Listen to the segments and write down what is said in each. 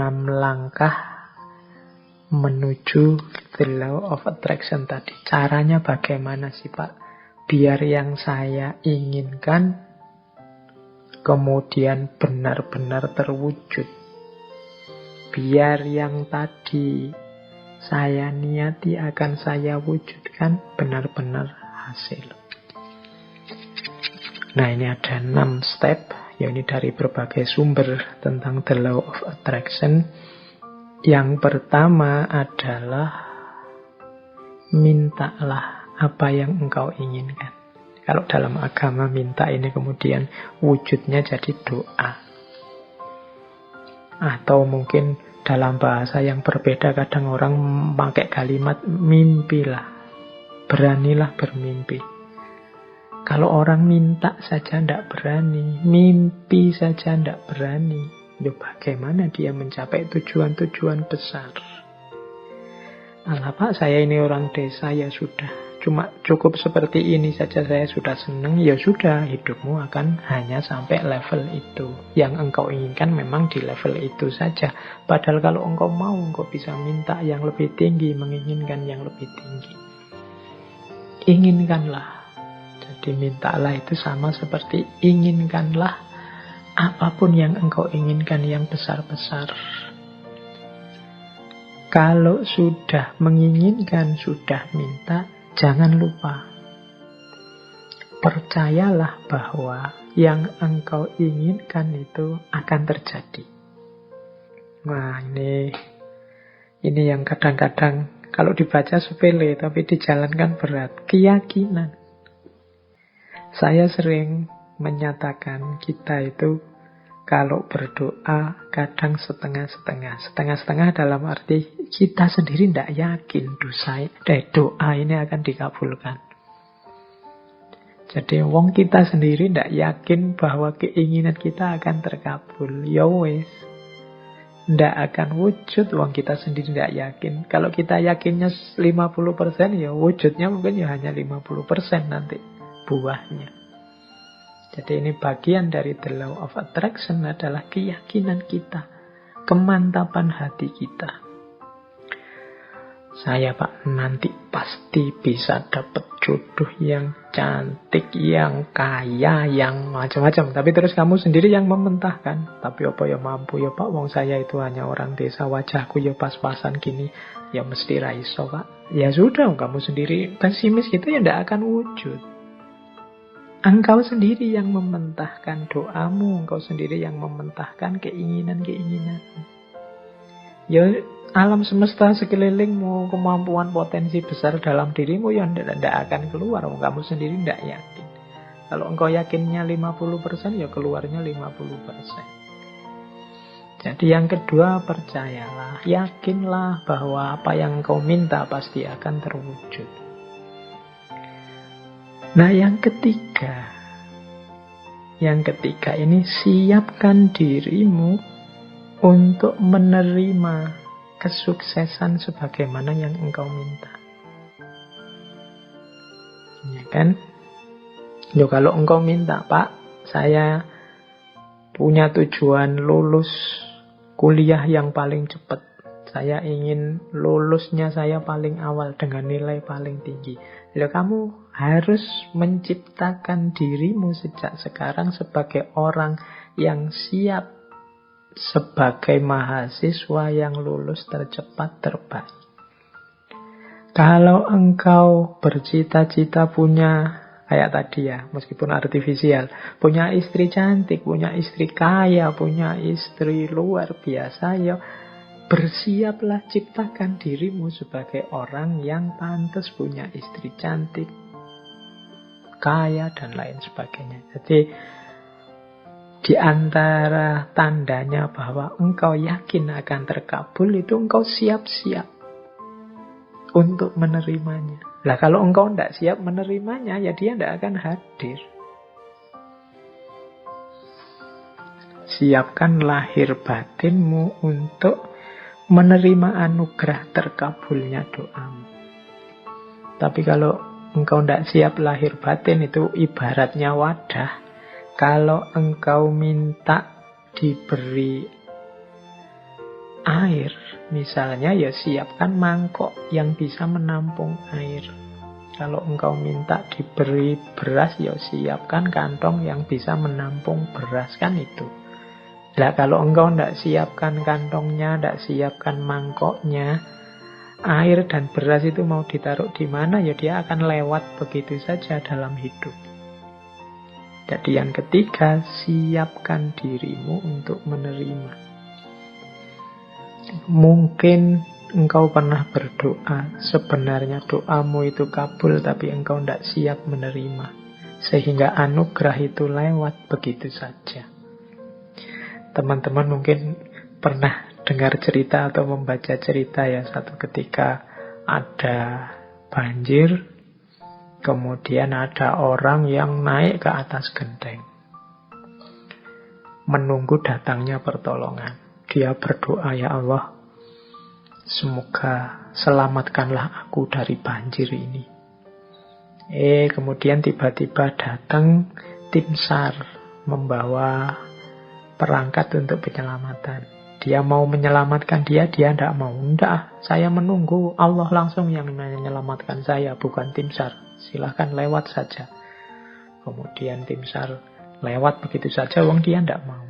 6 langkah menuju the law of attraction tadi. Caranya bagaimana sih Pak? Biar yang saya inginkan kemudian benar-benar terwujud. Biar yang tadi saya niati akan saya wujudkan benar-benar hasil. Nah, ini ada 6 step, ya ini dari berbagai sumber tentang the law of attraction. Yang pertama adalah mintalah apa yang engkau inginkan. Kalau dalam agama minta ini kemudian wujudnya jadi doa. Atau mungkin dalam bahasa yang berbeda kadang orang pakai kalimat mimpilah. Beranilah bermimpi. Kalau orang minta saja tidak berani, mimpi saja tidak berani, ya bagaimana dia mencapai tujuan-tujuan besar? Alah Pak, saya ini orang desa, ya sudah. Cuma cukup seperti ini saja saya sudah senang, ya sudah, hidupmu akan hanya sampai level itu. Yang engkau inginkan memang di level itu saja. Padahal kalau engkau mau, engkau bisa minta yang lebih tinggi, menginginkan yang lebih tinggi. Inginkanlah. Jadi mintalah itu sama seperti inginkanlah apapun yang engkau inginkan yang besar-besar. Kalau sudah menginginkan, sudah minta, jangan lupa, percayalah bahwa yang engkau inginkan itu akan terjadi. Nah, ini yang kadang-kadang kalau dibaca sepele, tapi dijalankan berat. Keyakinan. Saya sering menyatakan kita itu kalau berdoa kadang setengah-setengah. Setengah-setengah dalam arti kita sendiri tidak yakin doa ini akan dikabulkan. Jadi wong kita sendiri tidak yakin bahwa keinginan kita akan terkabul. Ya wes, tidak akan wujud wong kita sendiri tidak yakin. Kalau kita yakinnya 50%, ya wujudnya mungkin ya hanya 50% nanti buahnya. Jadi ini bagian dari the law of attraction adalah keyakinan kita, kemantapan hati kita. Saya Pak nanti pasti bisa dapat jodoh yang cantik, yang kaya, yang macam-macam. Tapi terus kamu sendiri yang mementahkan. Tapi apa ya mampu ya Pak, wong saya itu hanya orang desa, wajahku ya pas-pasan gini. Ya mesti raiso Pak. Ya sudah, kamu sendiri pesimis gitu ya tidak akan wujud. Engkau sendiri yang mementahkan doamu, engkau sendiri yang mementahkan keinginan-keinginan. Ya alam semesta sekelilingmu, kemampuan potensi besar dalam dirimu yang tidak akan keluar. Kamu sendiri tidak yakin. Kalau engkau yakinnya 50%, ya keluarnya 50%. Jadi yang kedua, percayalah, yakinlah bahwa apa yang engkau minta pasti akan terwujud. Nah yang ketiga ini siapkan dirimu untuk menerima kesuksesan sebagaimana yang engkau minta. Ya kan? Loh, kalau engkau minta, Pak, saya punya tujuan lulus kuliah yang paling cepat. Saya ingin lulusnya saya paling awal dengan nilai paling tinggi. Loh, kamu harus menciptakan dirimu sejak sekarang sebagai orang yang siap sebagai mahasiswa yang lulus tercepat terbaik. Kalau engkau bercita-cita punya, kayak tadi ya, meskipun artifisial, punya istri cantik, punya istri kaya, punya istri luar biasa, ya bersiaplah, ciptakan dirimu sebagai orang yang pantas punya istri cantik, kaya, dan lain sebagainya. Jadi di antara tandanya bahwa engkau yakin akan terkabul itu engkau siap-siap untuk menerimanya. Lah kalau engkau tidak siap menerimanya, ya dia tidak akan hadir. Siapkan lahir batinmu untuk menerima anugerah terkabulnya doamu. Tapi kalau engkau tidak siap lahir batin, itu ibaratnya wadah. Kalau engkau minta diberi air, misalnya ya siapkan mangkok yang bisa menampung air. Kalau engkau minta diberi beras, ya siapkan kantong yang bisa menampung beras, kan itu. Nah, kalau engkau tidak siapkan kantongnya, tidak siapkan mangkoknya, air dan beras itu mau ditaruh di mana, ya dia akan lewat begitu saja dalam hidup. Jadi yang ketiga, siapkan dirimu untuk menerima. Mungkin engkau pernah berdoa, sebenarnya doamu itu kabul, tapi engkau tidak siap menerima. Sehingga anugerah itu lewat begitu saja. Teman-teman mungkin pernah dengar cerita atau membaca cerita ya, satu ketika ada banjir, kemudian ada orang yang naik ke atas genteng, menunggu datangnya pertolongan. Dia berdoa, ya Allah, semoga selamatkanlah aku dari banjir ini. Kemudian tiba-tiba datang tim SAR membawa perangkat untuk penyelamatan. Dia mau menyelamatkan dia tidak mau. Tidak, saya menunggu Allah langsung yang menyelamatkan saya, bukan tim SAR. Silahkan lewat saja. Kemudian tim SAR lewat begitu saja, dia tidak mau.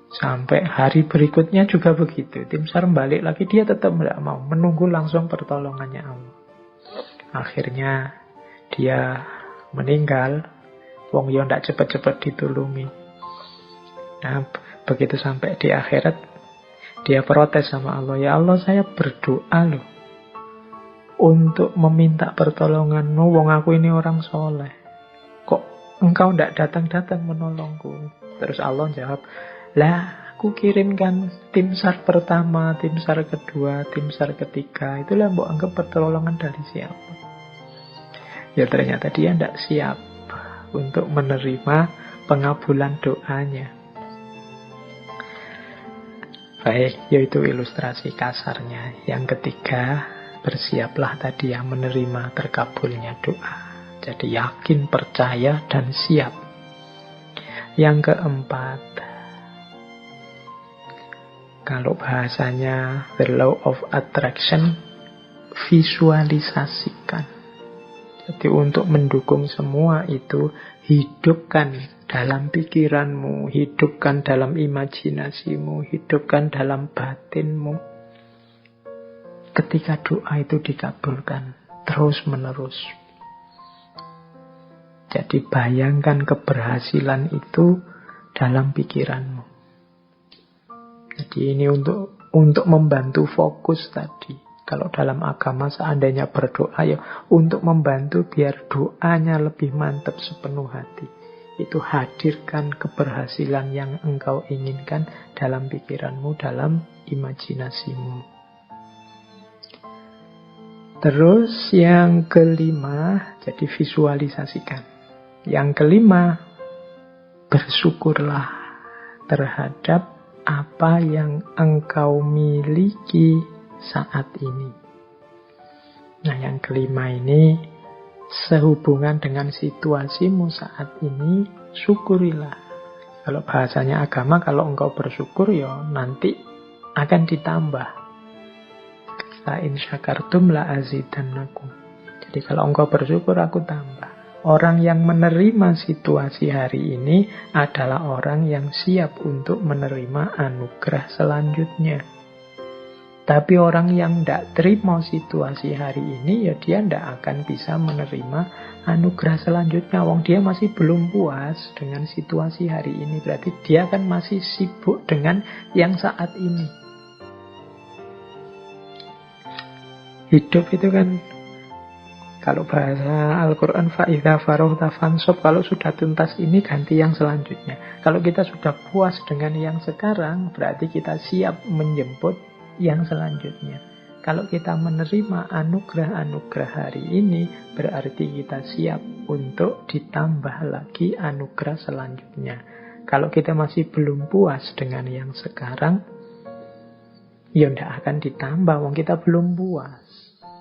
Sampai hari berikutnya juga begitu. Tim SAR balik lagi, dia tetap tidak mau. Menunggu langsung pertolongannya Allah. Akhirnya dia meninggal. Ya tidak cepat-cepat ditulungi. Nah, begitu sampai di akhirat, dia protes sama Allah. Ya Allah, saya berdoa loh untuk meminta pertolongan-Mu. Aku ini orang soleh. Kok engkau tidak datang-datang menolongku? Terus Allah jawab, lah, aku kirimkan tim SAR pertama, tim SAR kedua, tim SAR ketiga. Itulah mbok anggap pertolongan dari siapa? Ya ternyata dia tidak siap untuk menerima pengabulan doanya. Baik, yaitu ilustrasi kasarnya. Yang ketiga, bersiaplah tadi ya menerima terkabulnya doa. Jadi yakin, percaya, dan siap. Yang keempat, kalau bahasanya the law of attraction, visualisasikan. Jadi untuk mendukung semua itu, hidupkan dalam pikiranmu, hidupkan dalam imajinasimu, hidupkan dalam batinmu. Ketika doa itu dikabulkan terus menerus. Jadi bayangkan keberhasilan itu dalam pikiranmu. Jadi ini untuk membantu fokus tadi. Kalau dalam agama seandainya berdoa ya untuk membantu biar doanya lebih mantap sepenuh hati. Itu hadirkan keberhasilan yang engkau inginkan dalam pikiranmu, dalam imajinasimu. Terus yang kelima, jadi visualisasikan. Yang kelima, bersyukurlah terhadap apa yang engkau miliki saat ini. Nah, yang kelima ini sehubungan dengan situasimu saat ini, syukurilah. Kalau bahasanya agama, kalau engkau bersyukur ya nanti akan ditambah. La in syakartum la azidannakum. Jadi kalau engkau bersyukur, aku tambah. Orang yang menerima situasi hari ini adalah orang yang siap untuk menerima anugerah selanjutnya. Tapi orang yang tidak terima situasi hari ini, ya dia tidak akan bisa menerima anugerah selanjutnya. Wong dia masih belum puas dengan situasi hari ini. Berarti dia kan masih sibuk dengan yang saat ini. Hidup itu kan, kalau bahasa Al-Quran, fa'idha farohta fansob, kalau sudah tuntas ini ganti yang selanjutnya. Kalau kita sudah puas dengan yang sekarang, berarti kita siap menjemput yang selanjutnya. Kalau kita menerima anugerah-anugerah hari ini, berarti kita siap untuk ditambah lagi anugerah selanjutnya. Kalau kita masih belum puas dengan yang sekarang, ya tidak akan ditambah, wong kita belum puas.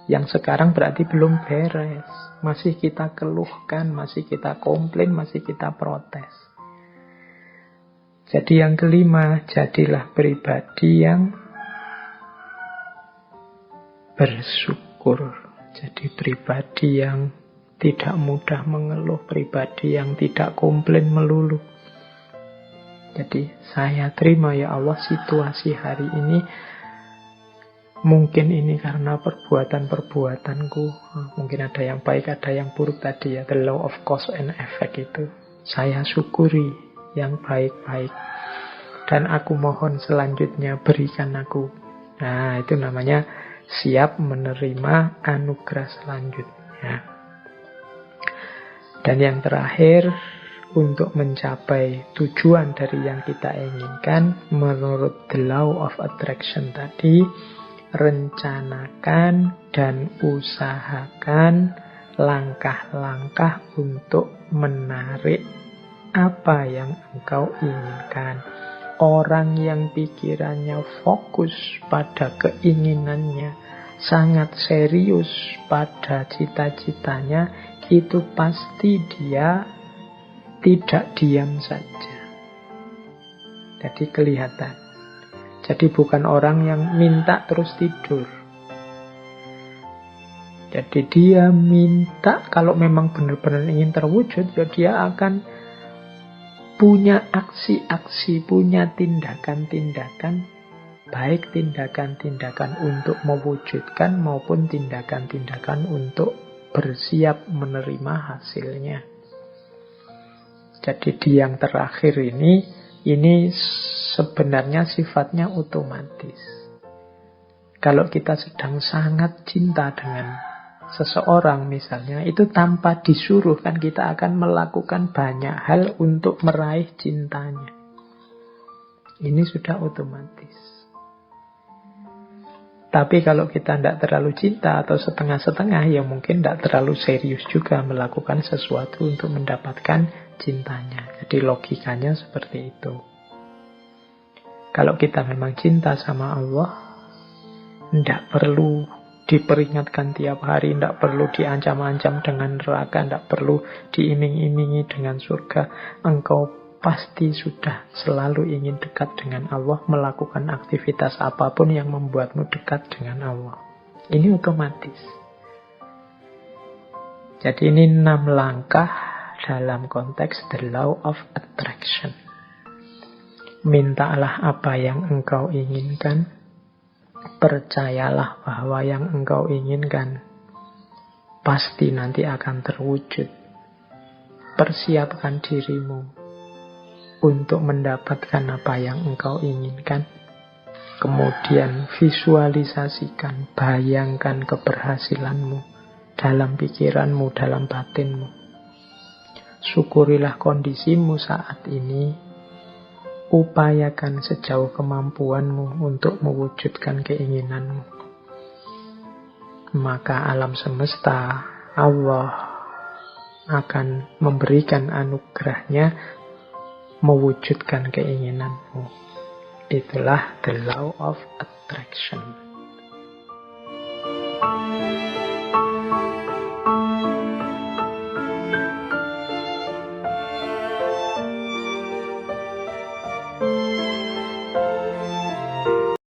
Yang sekarang berarti belum beres. Masih kita keluhkan, masih kita komplain, masih kita protes. Jadi yang kelima, jadilah pribadi yang bersyukur. Jadi pribadi yang tidak mudah mengeluh, pribadi yang tidak komplain melulu. Jadi saya terima ya Allah situasi hari ini. Mungkin ini karena perbuatan-perbuatanku. Mungkin ada yang baik, ada yang buruk tadi ya. The law of cause and effect itu. Saya syukuri yang baik-baik. Dan aku mohon selanjutnya berikan aku. Nah, itu namanya siap menerima anugerah selanjutnya. Dan yang terakhir, untuk mencapai tujuan dari yang kita inginkan, menurut the law of attraction tadi, rencanakan dan usahakan langkah-langkah untuk menarik apa yang engkau inginkan. Orang yang pikirannya fokus pada keinginannya, sangat serius pada cita-citanya, itu pasti dia tidak diam saja. Jadi kelihatan. Jadi bukan orang yang minta terus tidur. Jadi dia minta, kalau memang benar-benar ingin terwujud, ya dia akan punya aksi-aksi, punya tindakan-tindakan, baik tindakan-tindakan untuk mewujudkan maupun tindakan-tindakan untuk bersiap menerima hasilnya. Jadi di yang terakhir ini sebenarnya sifatnya otomatis. Kalau kita sedang sangat cinta dengan seseorang misalnya, itu tanpa disuruh kan kita akan melakukan banyak hal untuk meraih cintanya. Ini sudah otomatis. Tapi kalau kita tidak terlalu cinta atau setengah-setengah, ya mungkin tidak terlalu serius juga melakukan sesuatu untuk mendapatkan cintanya. Jadi logikanya seperti itu. Kalau kita memang cinta sama Allah, tidak perlu diperingatkan tiap hari, tidak perlu diancam-ancam dengan neraka, tidak perlu diiming-imingi dengan surga. Engkau pasti sudah selalu ingin dekat dengan Allah, melakukan aktivitas apapun yang membuatmu dekat dengan Allah. Ini otomatis. Jadi ini 6 langkah dalam konteks the law of attraction. Mintalah apa yang engkau inginkan. Percayalah bahwa yang engkau inginkan pasti nanti akan terwujud. Persiapkan dirimu untuk mendapatkan apa yang engkau inginkan. Kemudian visualisasikan, bayangkan keberhasilanmu dalam pikiranmu, dalam batinmu. Syukurilah kondisimu saat ini. Upayakan sejauh kemampuanmu untuk mewujudkan keinginanmu. Maka alam semesta, Allah akan memberikan anugerahnya mewujudkan keinginanmu. Itulah the law of attraction.